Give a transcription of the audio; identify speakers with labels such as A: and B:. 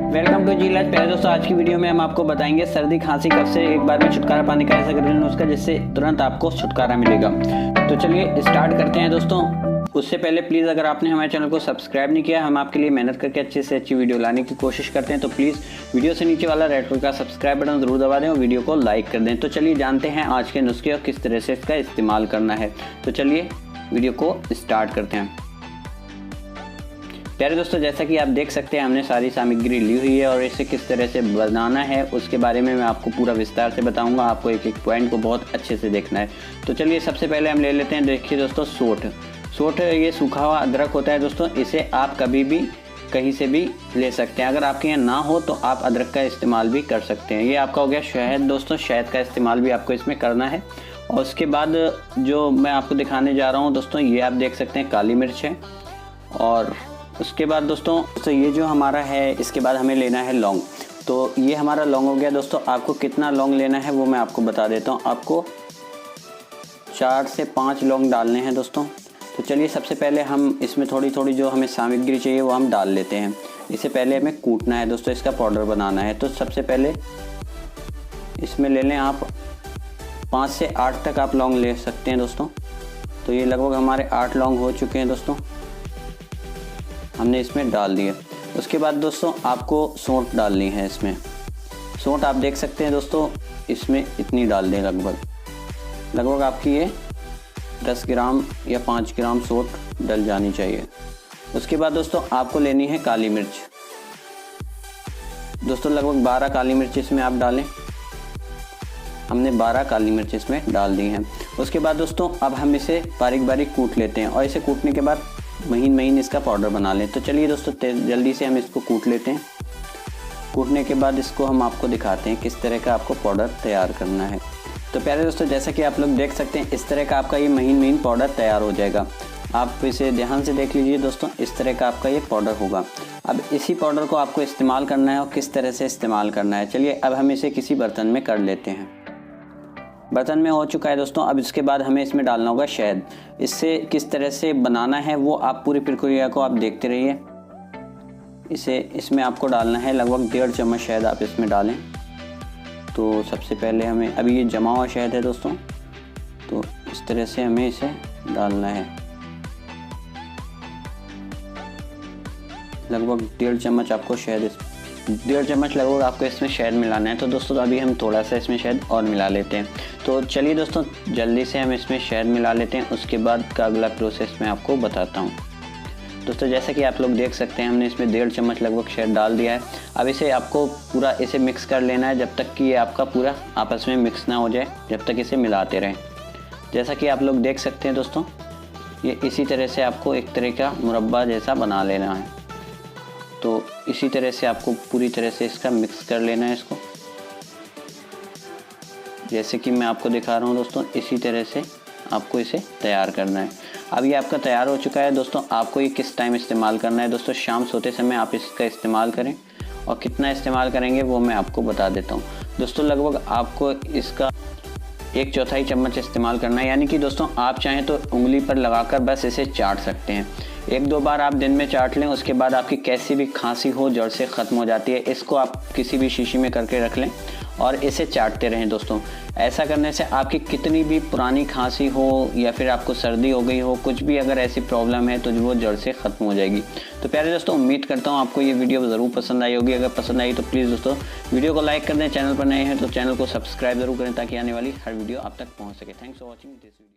A: Welcome to जी इलाज। पहले दोस्तों आज की वीडियो में हम आपको बताएंगे सर्दी खांसी कफ से एक बार में छुटकारा पाने का ऐसा घरेलू नुस्खा जिससे तुरंत आपको छुटकारा मिलेगा। तो चलिए स्टार्ट करते हैं दोस्तों। उससे पहले प्लीज़ अगर आपने हमारे चैनल को सब्सक्राइब नहीं किया, हम आपके लिए मेहनत करके अच्छे से अच्छी वीडियो लाने की कोशिश करते हैं, तो प्लीज़ वीडियो से नीचे वाला रेड कलर का सब्सक्राइब बटन ज़रूर दबा दें और वीडियो को लाइक कर दें। तो चलिए जानते हैं आज के नुस्खे और किस तरह से इसका इस्तेमाल करना है। तो चलिए वीडियो को स्टार्ट करते हैं। प्यारे दोस्तों, जैसा कि आप देख सकते हैं हमने सारी सामग्री ली हुई है और इसे किस तरह से बनाना है उसके बारे में मैं आपको पूरा विस्तार से बताऊंगा। आपको एक एक पॉइंट को बहुत अच्छे से देखना है। तो चलिए सबसे पहले हम ले लेते हैं, देखिए दोस्तों, सोंठ ये सूखा हुआ अदरक होता है दोस्तों। इसे आप कभी भी कहीं से भी ले सकते हैं। अगर आपके यहाँ ना हो तो आप अदरक का इस्तेमाल भी कर सकते हैं। ये आपका हो गया शहद दोस्तों, शहद का इस्तेमाल भी आपको इसमें करना है। और उसके बाद जो मैं आपको दिखाने जा रहा हूँ दोस्तों, ये आप देख सकते हैं काली मिर्च है। और उसके बाद दोस्तों ये जो हमारा है, इसके बाद हमें लेना है लौंग। तो ये हमारा लौंग हो गया दोस्तों। आपको कितना लौंग लेना है वो मैं आपको बता देता हूँ। आपको 4 से 5 लौंग डालने हैं दोस्तों। तो चलिए सबसे पहले हम इसमें थोड़ी थोड़ी जो हमें सामग्री चाहिए वो हम डाल लेते हैं। इससे पहले हमें कूटना है दोस्तों, इसका पाउडर बनाना है। तो सबसे पहले इसमें ले लें आप 5 से 8 तक आप लौंग ले सकते हैं दोस्तों। तो ये लगभग हमारे 8 लौंग हो चुके हैं दोस्तों, हमने इसमें डाल दिए। उसके बाद दोस्तों आपको सौंठ डालनी है इसमें। सौंठ आप देख सकते हैं दोस्तों, इसमें इतनी डाल दें, लगभग आपकी ये 10 ग्राम या 5 ग्राम सौंठ डल जानी चाहिए। उसके बाद दोस्तों आपको लेनी है काली मिर्च दोस्तों, लगभग 12 काली मिर्च इसमें आप डालें। हमने 12 काली मिर्च इसमें डाल दी हैं। उसके बाद दोस्तों अब हम इसे बारीक बारीक कूट लेते हैं और इसे कूटने के बाद महीन महीन इसका पाउडर बना लें। तो चलिए दोस्तों जल्दी से हम इसको कूट लेते हैं। कूटने के बाद इसको हम आपको दिखाते हैं किस तरह का आपको पाउडर तैयार करना है। तो प्यारे दोस्तों, जैसा कि आप लोग देख सकते हैं इस तरह का आपका ये महीन महीन पाउडर तैयार हो जाएगा। आप इसे ध्यान से देख लीजिए दोस्तों, इस तरह का आपका ये पाउडर होगा। अब इसी पाउडर को आपको इस्तेमाल करना है और किस तरह से इस्तेमाल करना है। चलिए अब हम इसे किसी बर्तन में कर लेते हैं। बर्तन में हो चुका है दोस्तों। अब इसके बाद हमें इसमें डालना होगा शहद। इससे किस तरह से बनाना है वो आप पूरी प्रक्रिया को आप देखते रहिए। इसमें आपको डालना है लगभग 1.5 चम्मच शहद आप इसमें डालें। तो सबसे पहले हमें, अभी ये जमा हुआ शहद है दोस्तों, तो इस तरह से हमें इसे डालना है। लगभग 1.5 चम्मच आपको शहद, 1.5 चम्मच लगभग आपको इसमें शहद मिलाना है। तो दोस्तों अभी हम थोड़ा सा इसमें शहद और मिला लेते हैं। तो चलिए दोस्तों जल्दी से हम इसमें शहद मिला लेते हैं। उसके बाद का अगला प्रोसेस मैं आपको बताता हूँ। दोस्तों जैसा कि आप लोग देख सकते हैं हमने इसमें 1.5 चम्मच लगभग शहद डाल दिया है। अब इसे आपको पूरा इसे मिक्स कर लेना है जब तक कि ये आपका पूरा आपस में मिक्स ना हो जाए, जब तक इसे मिलाते रहें। जैसा कि आप लोग देख सकते हैं दोस्तों, ये इसी तरह से आपको एक तरह का मुरब्बा जैसा बना लेना है। तो इसी तरह से आपको पूरी तरह से इसका मिक्स कर लेना है इसको, जैसे कि मैं आपको दिखा रहा हूँ दोस्तों। इसी तरह से आपको इसे तैयार करना है। अब ये आपका तैयार हो चुका है दोस्तों। आपको ये किस टाइम इस्तेमाल करना है दोस्तों, शाम सोते समय आप इसका इस्तेमाल करें। और कितना इस्तेमाल करेंगे वो मैं आपको बता देता हूँ दोस्तों। लगभग आपको इसका 1/4 चम्मच इस्तेमाल करना है। यानी कि दोस्तों आप चाहें तो उंगली पर लगाकर बस इसे चाट सकते हैं। 1-2 बार आप दिन में चाट लें, उसके बाद आपकी कैसी भी खांसी हो जड़ से ख़त्म हो जाती है। इसको आप किसी भी शीशी में करके रख लें और इसे चाटते रहें दोस्तों। ऐसा करने से आपकी कितनी भी पुरानी खांसी हो या फिर आपको सर्दी हो गई हो, कुछ भी अगर ऐसी प्रॉब्लम है तो वो जड़ से ख़त्म हो जाएगी। तो प्यारे दोस्तों, उम्मीद करता हूँ आपको ये वीडियो ज़रूर पसंद आई होगी। अगर पसंद आई तो प्लीज़ दोस्तों वीडियो को लाइक कर दें। चैनल पर नए हैं तो चैनल को सब्सक्राइब ज़रूर करें ताकि आने वाली हर वीडियो आप तक पहुँच सके। Thanks for watching this video.